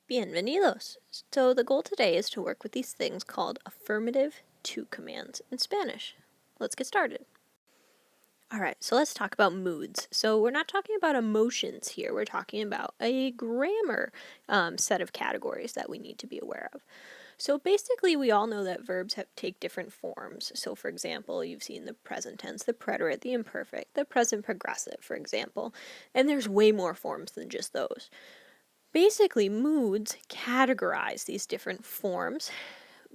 Bienvenidos! So the goal today is to work with these things called Affirmative Tú Commands in Spanish. Let's get started. Alright, so let's talk about moods. So we're not talking about emotions here, we're talking about a grammar set of categories that we need to be aware of. So basically we all know that verbs take different forms. So for example, you've seen the present tense, the preterite, the imperfect, the present progressive, for example, and there's way more forms than just those. Basically, moods categorize these different forms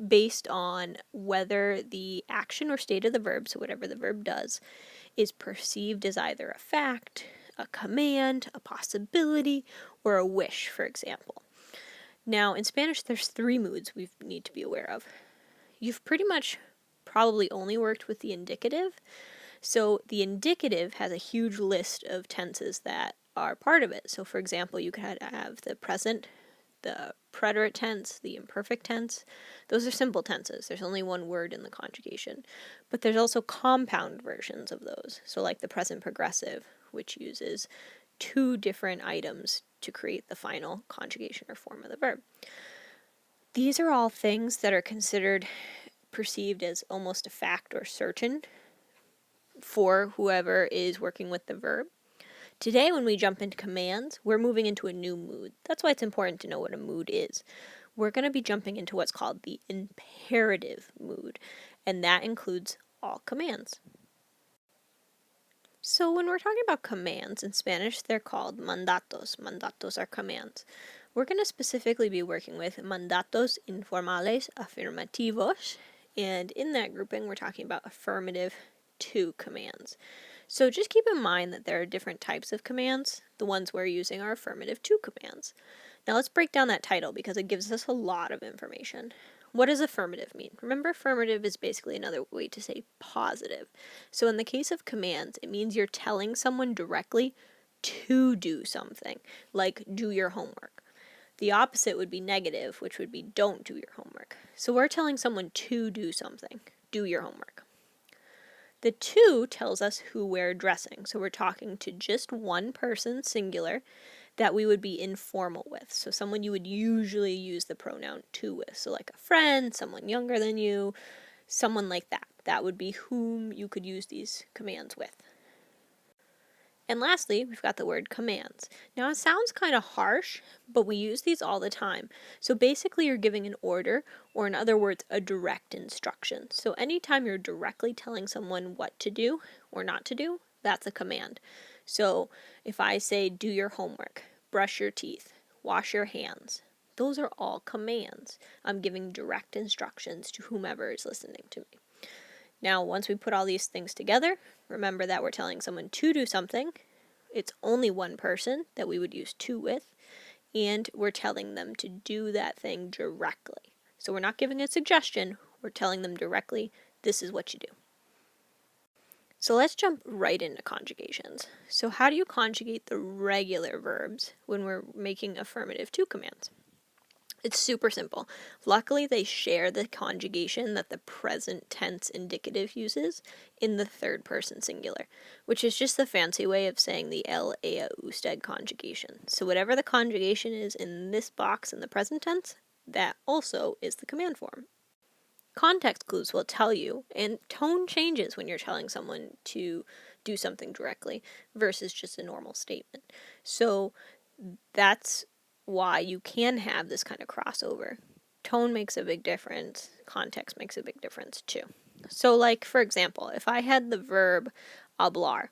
based on whether the action or state of the verb, so whatever the verb does, is perceived as either a fact, a command, a possibility, or a wish, for example. Now, in Spanish, there's 3 moods we need to be aware of. You've pretty much probably only worked with the indicative, so the indicative has a huge list of tenses that are part of it. So for example, you could have the present, the preterite tense, the imperfect tense. Those are simple tenses. There's only one word in the conjugation. But there's also compound versions of those. So like the present progressive, which uses 2 different items to create the final conjugation or form of the verb. These are all things that are considered perceived as almost a fact or certain for whoever is working with the verb. Today, when we jump into commands, we're moving into a new mood. That's why it's important to know what a mood is. We're going to be jumping into what's called the imperative mood, and that includes all commands. So when we're talking about commands, in Spanish, they're called mandatos. Mandatos are commands. We're going to specifically be working with mandatos informales, afirmativos, and in that grouping, we're talking about affirmative Tú commands. So just keep in mind that there are different types of commands. The ones we're using are affirmative Tú commands. Now let's break down that title because it gives us a lot of information. What does affirmative mean? Remember, affirmative is basically another way to say positive. So in the case of commands, it means you're telling someone directly to do something, like do your homework. The opposite would be negative, which would be don't do your homework. So we're telling someone to do something, do your homework. The to tells us who we're addressing. So we're talking to just one person, singular, that we would be informal with. So someone you would usually use the pronoun to with. So like a friend, someone younger than you, someone like that. That would be whom you could use these commands with. And lastly, we've got the word commands. Now it sounds kind of harsh, but we use these all the time. So basically you're giving an order, or in other words, a direct instruction. So anytime you're directly telling someone what to do or not to do, that's a command. So if I say do your homework, brush your teeth, wash your hands, those are all commands. I'm giving direct instructions to whomever is listening to me. Now, once we put all these things together, remember that we're telling someone to do something. It's only one person that we would use to with, and we're telling them to do that thing directly. So we're not giving a suggestion, we're telling them directly, this is what you do. So let's jump right into conjugations. So how do you conjugate the regular verbs when we're making affirmative Tú commands? It's super simple. Luckily, they share the conjugation that the present tense indicative uses in the third person singular, which is just the fancy way of saying the el, ea, usted conjugation. So whatever the conjugation is in this box in the present tense, that also is the command form. Context clues will tell you, and tone changes when you're telling someone to do something directly versus just a normal statement. So that's why you can have this kind of crossover. Tone makes a big difference. Context makes a big difference too. So like, for example, if I had the verb hablar,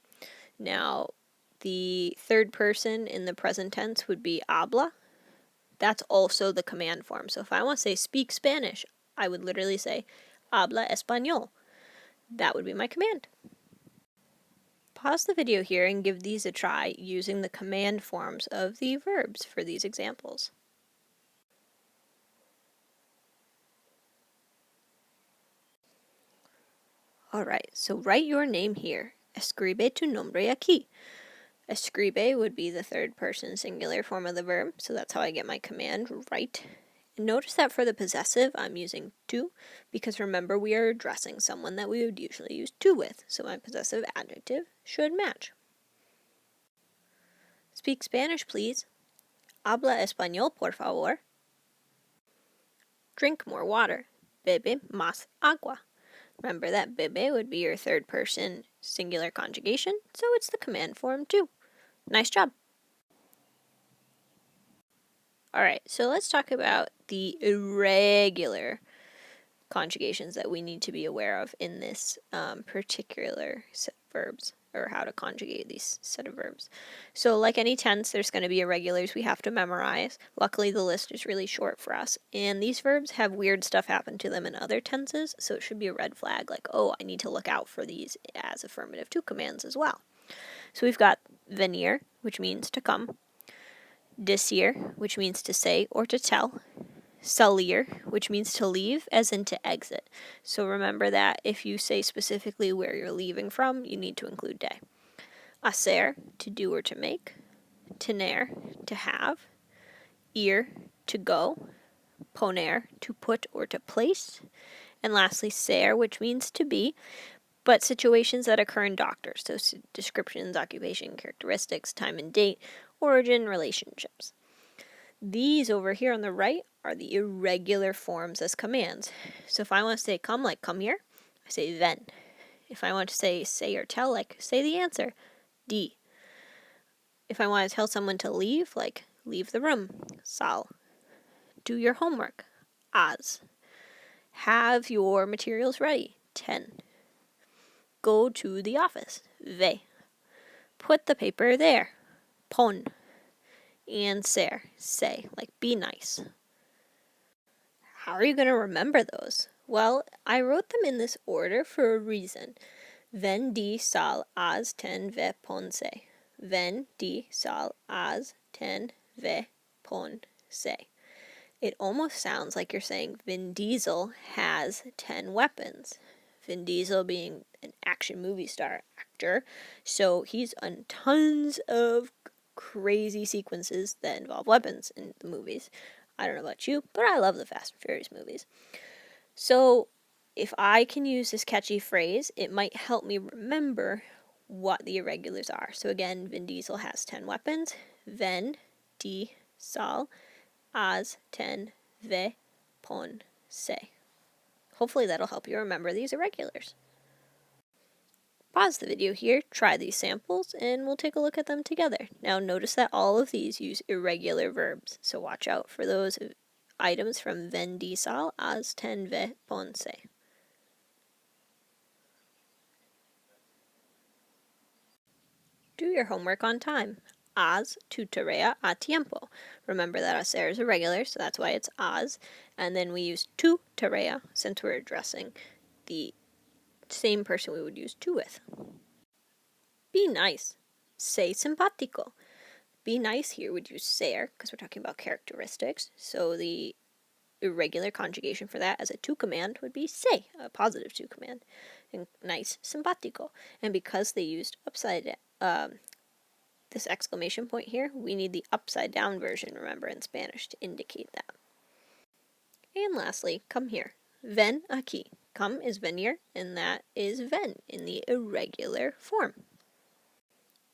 now the third person in the present tense would be habla. That's also the command form. So if I want to say speak Spanish, I would literally say habla español. That would be my command. Pause the video here and give these a try using the command forms of the verbs for these examples. Alright, so write your name here. Escribe tu nombre aquí. Escribe would be the third person singular form of the verb, so that's how I get my command, write. And notice that for the possessive, I'm using tu, because remember we are addressing someone that we would usually use tu with, so my possessive adjective should match. Speak Spanish, please. Habla español, por favor. drink more water. Bebe más agua. Remember that bebe would be your third person singular conjugation, so it's the command form too. Nice job. Alright, so let's talk about the irregular conjugations that we need to be aware of in this particular set of verbs, or how to conjugate these set of verbs. So like any tense, there's going to be irregulars we have to memorize. Luckily, the list is really short for us, and these verbs have weird stuff happen to them in other tenses, so it should be a red flag, like, oh, I need to look out for these as affirmative two commands as well. So we've got venir, which means to come, decir, which means to say or to tell, salir, which means to leave, as in to exit. So remember that if you say specifically where you're leaving from, you need to include de. Hacer, to do or to make. Tener, to have. Ir, to go. Poner, to put or to place. And lastly, ser, which means to be, but situations that occur in doctors, so descriptions, occupation, characteristics, time and date, origin, relationships. These over here on the right are the irregular forms as commands. So if I want to say come, like come here, I say ven. If I want to say or tell, like say the answer, di. If I want to tell someone to leave, like leave the room, sal. Do your homework, az. Have your materials ready, ten. Go to the office, ve. Put the paper there, pon. And ser, say, like be nice. How are you going to remember those? Well, I wrote them in this order for a reason. Ven, di, sal, az, ten, ve, pon, se. Ven, di, sal, az, ten, ve, pon, se. It almost sounds like you're saying Vin Diesel has 10 weapons. Vin Diesel being an action movie star actor, so he's on tons of crazy sequences that involve weapons in the movies. I don't know about you, but I love the Fast and Furious movies. So if I can use this catchy phrase, it might help me remember what the irregulars are. So again, Vin Diesel has 10 weapons. Ven, di, sal, az, ten, ve, pon, se. Hopefully that'll help you remember these irregulars. Pause the video here, try these samples, and we'll take a look at them together. Now notice that all of these use irregular verbs, so watch out for those items from ven, di, sal, az, ten, ve, pon, se. Do your homework on time. Az tu tarea a tiempo. Remember that hacer is irregular, so that's why it's az. And then we use tu tarea since we're addressing the same person we would use tu with. Be nice. Say simpático. Be nice here would use ser, because we're talking about characteristics. So the irregular conjugation for that as a tu command would be say, a positive tu command. And nice, simpático. And because they used upside this exclamation point here, we need the upside down version, remember, in Spanish to indicate that. And lastly, come here. Ven aquí. Come is venir, and that is ven in the irregular form.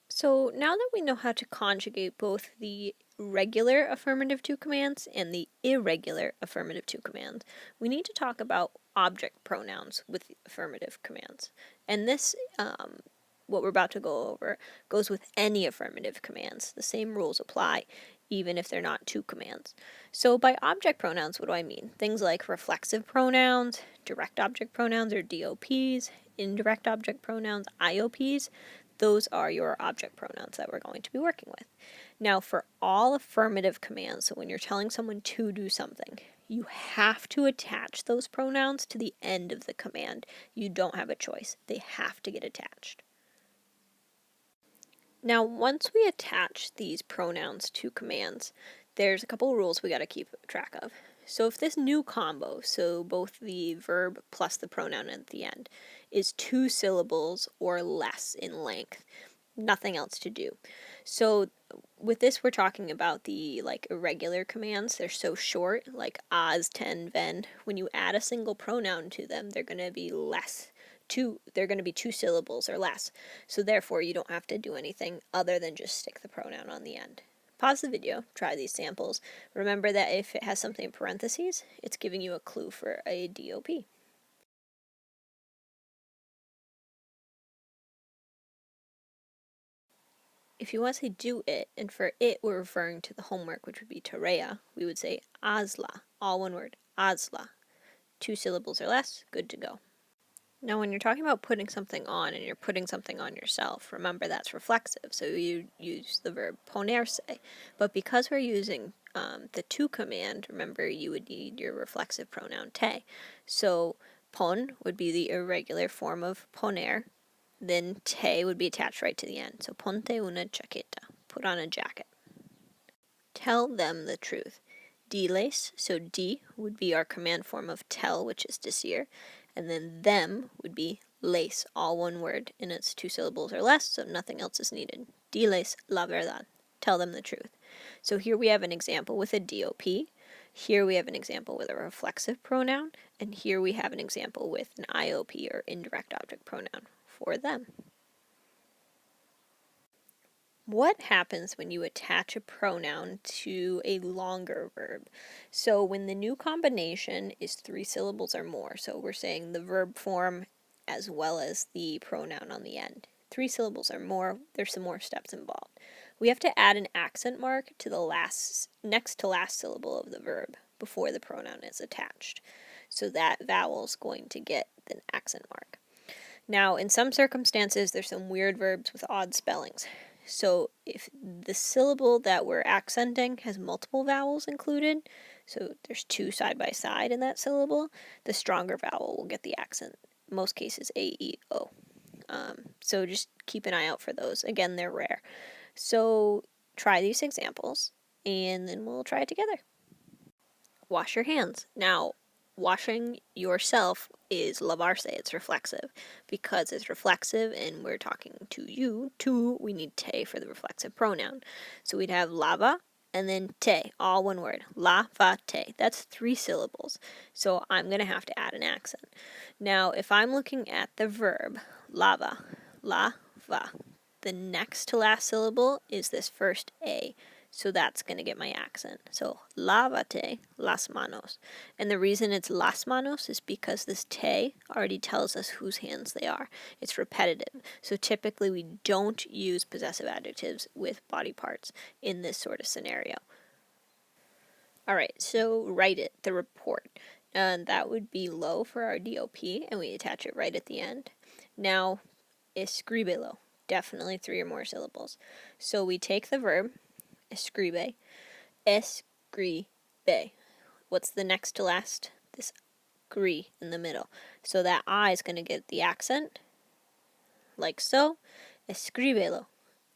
So now that we know how to conjugate both the regular affirmative two commands and the irregular affirmative two commands, we need to talk about object pronouns with affirmative commands. And this, what we're about to go over, goes with any affirmative commands. The same rules apply, even if they're not two commands. So by object pronouns, what do I mean? Things like reflexive pronouns, direct object pronouns or DOPs, indirect object pronouns, IOPs, those are your object pronouns that we're going to be working with. Now for all affirmative commands, so when you're telling someone to do something, you have to attach those pronouns to the end of the command. You don't have a choice. They have to get attached. Now, once we attach these pronouns to commands, there's a couple rules we got to keep track of. So if this new combo, so both the verb plus the pronoun at the end, is 2 syllables or less in length, nothing else to do. So with this, we're talking about the irregular commands. They're so short, like az, ten, ven. When you add a single pronoun to them, they're going to be less. They're going to be 2 syllables or less. So therefore, you don't have to do anything other than just stick the pronoun on the end. pause the video, try these samples. Remember that if it has something in parentheses, it's giving you a clue for a DOP. If you want to say do it, and for it we're referring to the homework, which would be tarea, we would say hazla, all one word, hazla. 2 syllables or less, good to go. Now when you're talking about putting something on and you're putting something on yourself, remember that's reflexive, so you use the verb ponerse. But because we're using the to command, remember you would need your reflexive pronoun te. So pon would be the irregular form of poner, then te would be attached right to the end. So ponte una chaqueta, put on a jacket. Tell them the truth. Diles, so di would be our command form of tell, which is decir, and then them would be les, all one word, and it's 2 syllables or less, so nothing else is needed. Diles la verdad, tell them the truth. So here we have an example with a DOP, here we have an example with a reflexive pronoun, and here we have an example with an IOP, or indirect object pronoun, for them. What happens when you attach a pronoun to a longer verb? So when the new combination is 3 syllables or more, so we're saying the verb form as well as the pronoun on the end. 3 syllables or more, there's some more steps involved. We have to add an accent mark to the next to last syllable of the verb before the pronoun is attached. So that vowel is going to get an accent mark. Now, in some circumstances, there's some weird verbs with odd spellings. So if the syllable that we're accenting has multiple vowels included, so there's 2 side by side in that syllable, the stronger vowel will get the accent. In most cases, A, E, O. So just keep an eye out for those. Again, they're rare. So try these examples, and then we'll try it together. Wash your hands. Now, washing yourself is lavarse, it's reflexive. Because it's reflexive and we're talking to you, we need te for the reflexive pronoun. So we'd have lava and then te, all one word. Lava te. That's 3 syllables. So I'm going to have to add an accent. Now, if I'm looking at the verb lava, lava, the next to last syllable is this first A. So that's going to get my accent. So, lávate las manos. And the reason it's las manos is because this te already tells us whose hands they are. It's repetitive. So typically we don't use possessive adjectives with body parts in this sort of scenario. Alright, so write it, the report. And that would be low for our DOP, and we attach it right at the end. Now, escríbelo. Definitely 3 or more syllables. So we take the verb, escribe, escribe. What's the next to last? This gri in the middle. So that I is going to get the accent, like so, escríbelo.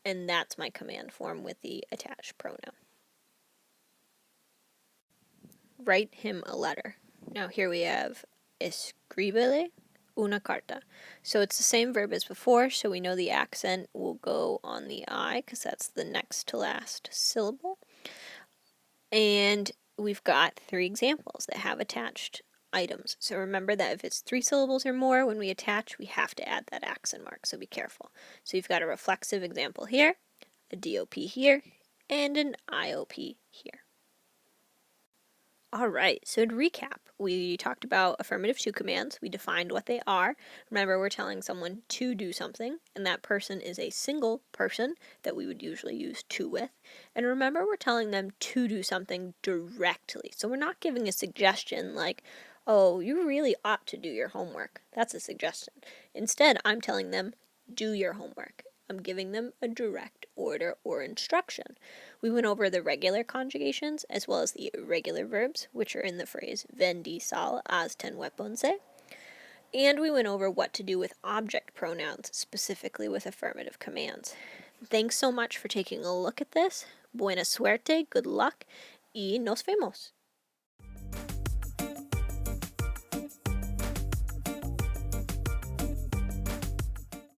And that's my command form with the attached pronoun. Write him a letter. Now here we have escríbele una carta. So it's the same verb as before, so we know the accent will go on the I, because that's the next to last syllable. And we've got 3 examples that have attached items. So remember that if it's 3 syllables or more, when we attach, we have to add that accent mark, so be careful. So you've got a reflexive example here, a DOP here, and an IOP here. Alright, so to recap, we talked about affirmative Tú commands. We defined what they are. Remember, we're telling someone to do something, and that person is a single person that we would usually use to with. And remember, we're telling them to do something directly. So we're not giving a suggestion like, oh, you really ought to do your homework. That's a suggestion. Instead, I'm telling them, do your homework. I'm giving them a direct order or instruction. We went over the regular conjugations as well as the irregular verbs, which are in the phrase vendí sal haz ten hueponse. And we went over what to do with object pronouns, specifically with affirmative commands. Thanks so much for taking a look at this. Buena suerte, good luck, y nos vemos.